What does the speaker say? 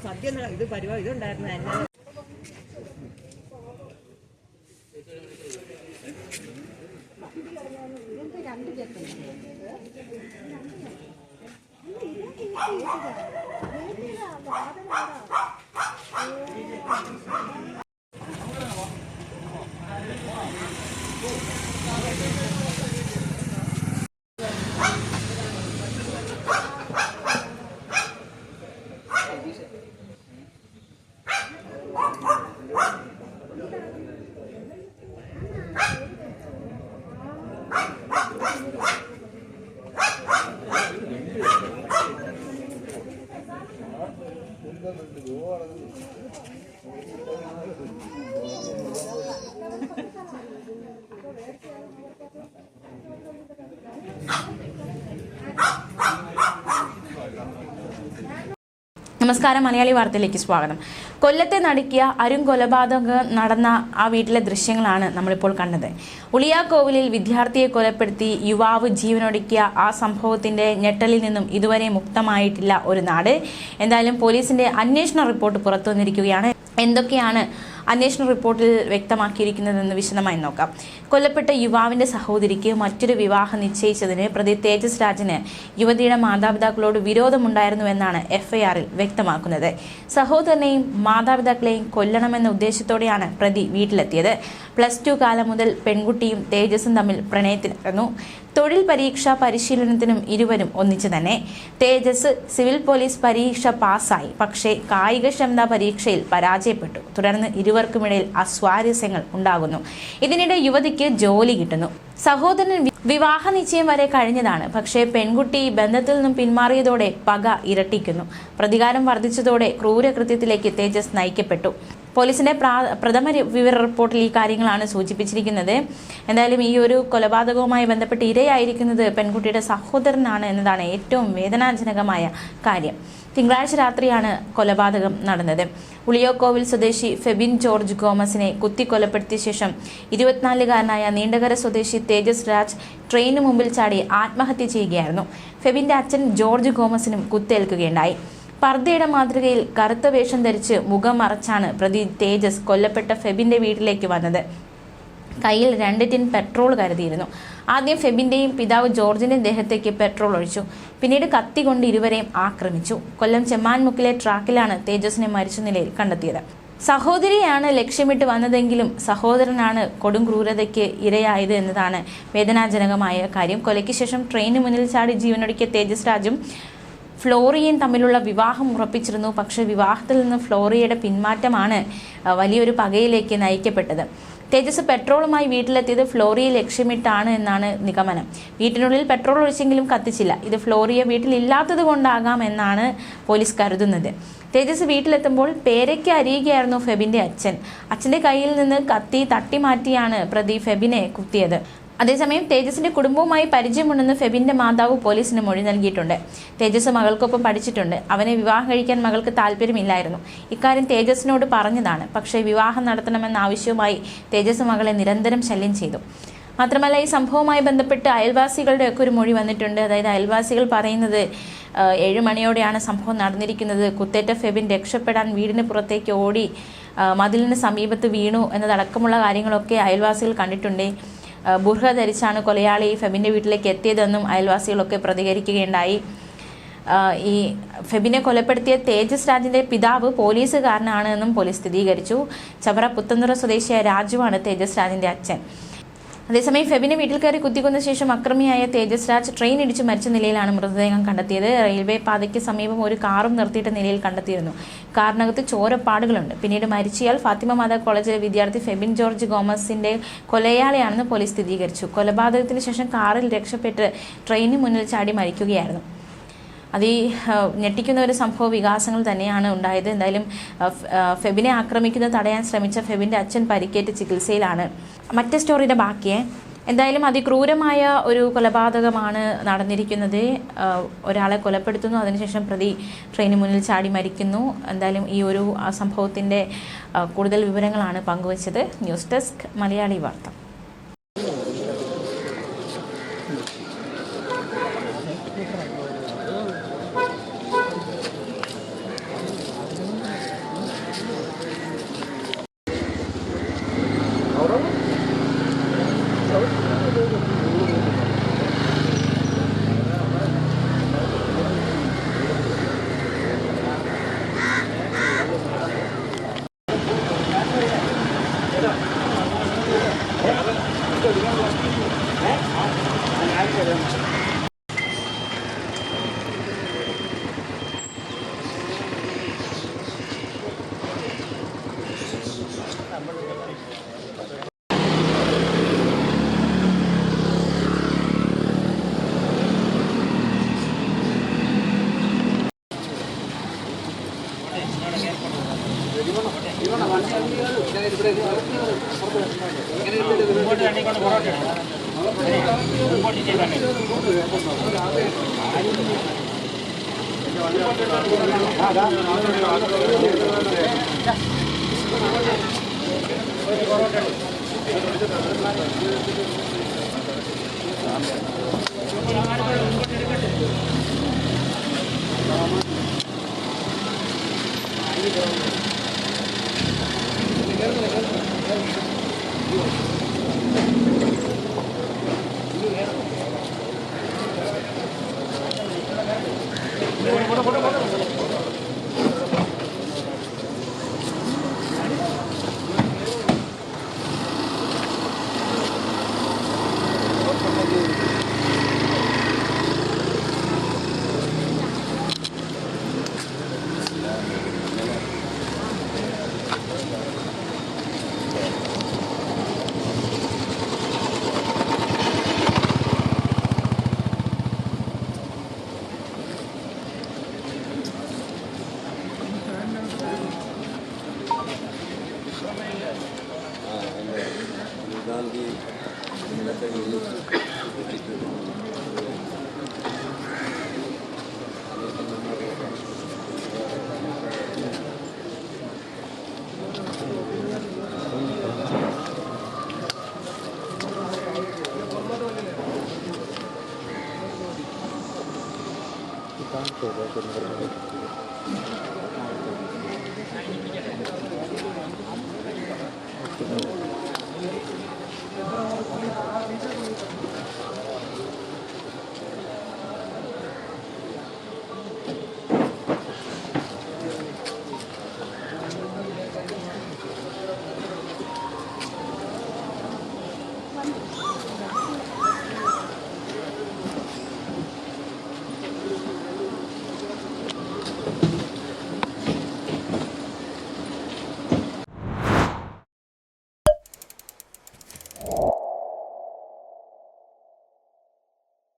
സദ്യ ഇത് പരിപാടി ഇതുണ്ടായിരുന്നു എന്നെ നമസ്കാരം, മലയാളി വാർത്തയിലേക്ക് സ്വാഗതം. കൊല്ലത്തെ നടുക്കിയ കൊലപാതകം നടന്ന ആ വീട്ടിലെ ദൃശ്യങ്ങളാണ് നമ്മളിപ്പോൾ കണ്ടത്. ഉളിയാക്കോവിലിൽ വിദ്യാർത്ഥിയെ കൊലപ്പെടുത്തി യുവാവ് ജീവനൊടുക്കിയ ആ സംഭവത്തിന്റെ ഞെട്ടലിൽ നിന്നും ഇതുവരെ മുക്തമായിട്ടില്ല ഒരു നാട്. എന്തായാലും പോലീസിന്റെ അന്വേഷണ റിപ്പോർട്ട് പുറത്തു വന്നിരിക്കുകയാണ്. എന്തൊക്കെയാണ് അന്വേഷണ റിപ്പോർട്ടിൽ വ്യക്തമാക്കിയിരിക്കുന്നതെന്ന് വിശദമായി നോക്കാം. കൊല്ലപ്പെട്ട യുവാവിന്റെ സഹോദരിക്ക് മറ്റൊരു വിവാഹം നിശ്ചയിച്ചതിന് പ്രതി തേജസ് രാജിന് യുവതിയുടെ മാതാപിതാക്കളോട് വിരോധമുണ്ടായിരുന്നുവെന്നാണ് എഫ്ഐആറിൽ വ്യക്തമാക്കുന്നത്. സഹോദരനെയും മാതാപിതാക്കളെയും കൊല്ലണമെന്ന ഉദ്ദേശത്തോടെയാണ് പ്രതി വീട്ടിലെത്തിയത്. +2 കാലം മുതൽ പെൺകുട്ടിയും തേജസും തമ്മിൽ പ്രണയത്തിലായിരുന്നു. തൊഴിൽ പരീക്ഷാ പരിശീലനത്തിനും ഇരുവരും ഒന്നിച്ചു തന്നെ. തേജസ് സിവിൽ പോലീസ് പരീക്ഷ പാസ്സായി, പക്ഷേ കായികക്ഷമതാ പരീക്ഷയിൽ പരാജയപ്പെട്ടു. തുടർന്ന് ഇരുവർക്കുമിടയിൽ അസ്വാരസ്യങ്ങൾ ഉണ്ടാകുന്നു. ഇതിനിടെ യുവതിക്ക് ജോലി കിട്ടുന്നു. സഹോദരൻ വിവാഹ നിശ്ചയം വരെ കഴിഞ്ഞതാണ്. പക്ഷേ പെൺകുട്ടി ബന്ധത്തിൽ നിന്നും പിന്മാറിയതോടെ പക ഇരട്ടിക്കുന്നു. പ്രതികാരം വർദ്ധിച്ചതോടെ ക്രൂരകൃത്യത്തിലേക്ക് തേജസ് നയിക്കപ്പെട്ടു. പോലീസിന്റെ പ്രഥമ വിവര റിപ്പോർട്ടിൽ ഈ കാര്യങ്ങളാണ് സൂചിപ്പിച്ചിരിക്കുന്നത്. എന്തായാലും ഈ ഒരു കൊലപാതകവുമായി ബന്ധപ്പെട്ട് ഇരയായിരിക്കുന്നത് പെൺകുട്ടിയുടെ സഹോദരനാണ് എന്നതാണ് ഏറ്റവും വേദനാജനകമായ കാര്യം. തിങ്കളാഴ്ച രാത്രിയാണ് കൊലപാതകം നടന്നത്. ഉളിയോക്കോവിൽ സ്വദേശി ഫെബിൻ ജോർജ് ഗോമസിനെ കുത്തിക്കൊലപ്പെടുത്തിയ ശേഷം 24-കാരനായ നീണ്ടകര സ്വദേശി തേജസ് രാജ് ട്രെയിനിന് മുമ്പിൽ ചാടി ആത്മഹത്യ ചെയ്യുകയായിരുന്നു. ഫെബിന്റെ അച്ഛൻ ജോർജ് ഗോമസിനും കുത്തേൽക്കുകയുണ്ടായി. പർദ്ദയുടെ മാതൃകയിൽ കറുത്ത വേഷം ധരിച്ച് മുഖം മറച്ചാണ് പ്രതി തേജസ് കൊല്ലപ്പെട്ട ഫെബിന്റെ വീട്ടിലേക്ക് വന്നത്. കയ്യിൽ 2 ടിൻ പെട്രോൾ കരുതിയിരുന്നു. ആദ്യം ഫെബിന്റെയും പിതാവ് ജോർജിന്റെയും ദേഹത്തേക്ക് പെട്രോൾ ഒഴിച്ചു. പിന്നീട് കത്തി കൊണ്ട് ഇരുവരെയും ആക്രമിച്ചു. കൊല്ലം ചെമ്മാൻമുക്കിലെ ട്രാക്കിലാണ് തേജസിനെ മരിച്ച നിലയിൽ കണ്ടെത്തിയത്. സഹോദരിയാണ് ലക്ഷ്യമിട്ട് വന്നതെങ്കിലും സഹോദരനാണ് കൊടും ക്രൂരതയ്ക്ക് ഇരയായത് എന്നതാണ് വേദനാജനകമായ കാര്യം. കൊലയ്ക്ക് ശേഷം ട്രെയിനിന് മുന്നിൽ ചാടി ജീവനൊടുക്കിയ തേജസ് രാജും ഫ്ലോറിയയും തമ്മിലുള്ള വിവാഹം ഉറപ്പിച്ചിരുന്നു. പക്ഷേ വിവാഹത്തിൽ നിന്ന് ഫ്ലോറിയയുടെ പിന്മാറ്റമാണ് വലിയൊരു പകയിലേക്ക് നയിക്കപ്പെട്ടത്. തേജസ് പെട്രോളുമായി വീട്ടിലെത്തിയത് ഫ്ലോറിയെ ലക്ഷ്യമിട്ടാണ് എന്നാണ് നിഗമനം. വീട്ടിനുള്ളിൽ പെട്രോൾ ഒഴിച്ചെങ്കിലും കത്തിച്ചില്ല. ഇത് ഫ്ലോറിയ വീട്ടിലില്ലാത്തത് കൊണ്ടാകാം എന്നാണ് പോലീസ് കരുതുന്നത്. തേജസ് വീട്ടിലെത്തുമ്പോൾ പേരയ്ക്ക് അരിയുകയായിരുന്നു ഫെബിന്റെ അച്ഛൻ. അച്ഛന്റെ കയ്യിൽ നിന്ന് കത്തി തട്ടിമാറ്റിയാണ് പ്രതി ഫെബിനെ കുത്തിയത്. അതേസമയം തേജസിന്റെ കുടുംബവുമായി പരിചയമുണ്ടെന്ന് ഫെബിന്റെ മാതാവ് പോലീസിന് മൊഴി നൽകിയിട്ടുണ്ട്. തേജസ് മകൾക്കൊപ്പം പഠിച്ചിട്ടുണ്ട്. അവനെ വിവാഹം കഴിക്കാൻ മകൾക്ക് താല്പര്യമില്ലായിരുന്നു. ഇക്കാര്യം തേജസിനോട് പറഞ്ഞതാണ്. പക്ഷേ വിവാഹം നടത്തണമെന്ന ആവശ്യവുമായി തേജസ് മകളെ നിരന്തരം ശല്യം ചെയ്തു. മാത്രമല്ല, ഈ സംഭവവുമായി ബന്ധപ്പെട്ട് അയൽവാസികളുടെ ഒക്കെ ഒരു മൊഴി വന്നിട്ടുണ്ട്. അതായത് അയൽവാസികൾ പറയുന്നത് 7 മണിയോടെയാണ് സംഭവം നടന്നിരിക്കുന്നത്. കുത്തേറ്റ ഫെബിൻ രക്ഷപ്പെടാൻ വീടിന് പുറത്തേക്ക് ഓടി മതിലിന് സമീപത്ത് വീണു എന്നതടക്കമുള്ള കാര്യങ്ങളൊക്കെ അയൽവാസികൾ കണ്ടിട്ടുണ്ട്. ബുർഹ ധരിച്ചാണ് കൊലയാളി ഫെബിന്റെ വീട്ടിലേക്ക് എത്തിയതെന്നും അയൽവാസികളൊക്കെ പ്രതികരിക്കുകയുണ്ടായി. ഈ ഫെബിനെ കൊലപ്പെടുത്തിയ തേജസ് രാജിന്റെ പിതാവ് പോലീസുകാരനാണ് എന്നും പോലീസ് സ്ഥിരീകരിച്ചു. ചവറ പുത്തൻതുറ സ്വദേശിയായ രാജുവാണ് തേജസ് രാജിന്റെ അച്ഛൻ. അതേസമയം ഫെബിനെ വീട്ടിൽ കയറി കുത്തിക്കൊന്ന ശേഷം അക്രമിയായ തേജസ് രാജ് ട്രെയിൻ ഇടിച്ച് മരിച്ച നിലയിലാണ് മൃതദേഹം കണ്ടെത്തിയത്. റെയിൽവേ പാതയ്ക്ക് സമീപം ഒരു കാറും നിർത്തിയിട്ട നിലയിൽ കണ്ടെത്തിയിരുന്നു. കാറിനകത്ത് ചോരപ്പാടുകളുണ്ട്. പിന്നീട് മരിച്ചയാൾ ഫാത്തിമ മാതാ കോളേജിലെ വിദ്യാർത്ഥി ഫെബിൻ ജോർജ് ഗോമസിന്റെ കൊലയാളിയാണെന്ന് പോലീസ് സ്ഥിരീകരിച്ചു. കൊലപാതകത്തിന് ശേഷം കാറിൽ രക്ഷപ്പെട്ട് ട്രെയിനിന് മുന്നിൽ ചാടി മരിക്കുകയായിരുന്നു. ഞെട്ടിക്കുന്ന ഒരു സംഭവ വികാസങ്ങൾ തന്നെയാണ് ഉണ്ടായത്. എന്തായാലും ഫെബിനെ ആക്രമിക്കുന്നത് തടയാൻ ശ്രമിച്ച ഫെബിന്റെ അച്ഛൻ പരിക്കേറ്റ് ചികിത്സയിലാണ്. മറ്റേ സ്റ്റോറിയുടെ ബാക്കിയെ എന്തായാലും അതിക്രൂരമായ ഒരു കൊലപാതകമാണ് നടന്നിരിക്കുന്നത്. ഒരാളെ കൊലപ്പെടുത്തുന്നു, അതിനുശേഷം പ്രതി ട്രെയിനിന് മുന്നിൽ ചാടി മരിക്കുന്നു. എന്തായാലും ഈ ഒരു സംഭവത്തിൻ്റെ കൂടുതൽ വിവരങ്ങളാണ് പങ്കുവച്ചത്. ന്യൂസ് ഡെസ്ക് മലയാളി വാർത്ത. Tanto,